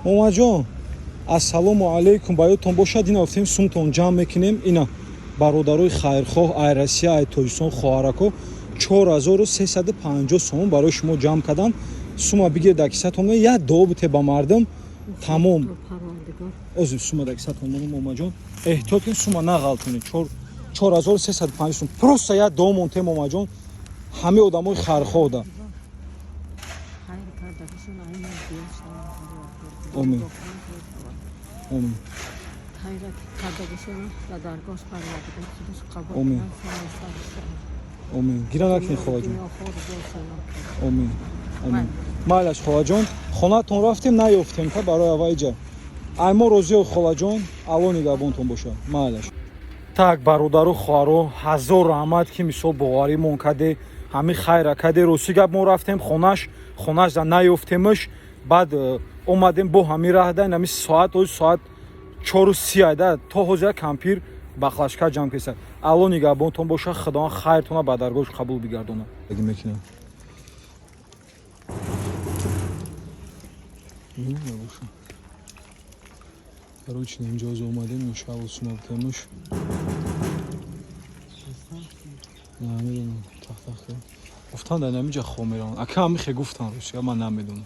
момаҷон ассалому алайкум баётон бошад. ина гуфтем сумтон ҷамъ мекунем. ина бародарои хайрхоҳ ай Россия ай Тоҷикистон хоҳарако 4350 сомон барои шумо ҷамъ кардан. сума бигир дакисатон я добуте ба мардум тамом ози сума дакисатон момаҷон эҳтиёт кунед сума нағалтонед. 4350 сом просто я домонте момаҷон ҳамаи одамои хайрхоҳда. Амин. Амин. Амин. Амин. Гира накунед хоҳаҷон. Амин. Амин. Майлаш хоҳаҷон, хонатон рафтем наёфтем та барои аввалиҷа. Ай мо розиё хоҳаҷон, алло нигоҳбонтон бошад. Майлаш. Так бародару хоҳаро ҳазор раҳмат ки мисол боваримон каде, ҳами хайра каде. Рости гап мо рафтем хонаш да наёфтемаш. Баъд омадем бо ҳами раҳда инами соат 4:30 айда то ҳозир кампир бахлашка ҷамъ кеса. Алло нигоҳбонтон бошад. Худованд хайртона ба даргоҳш қабул бигардонад. Мекунам. Короче, инҷоз омадем иншалло сума бутемуш. Намедонам. Тахта. Гуфтан дар намиҷа хо мераванд. Ака ҳами хе гуфтан рӯсия ман намедонам.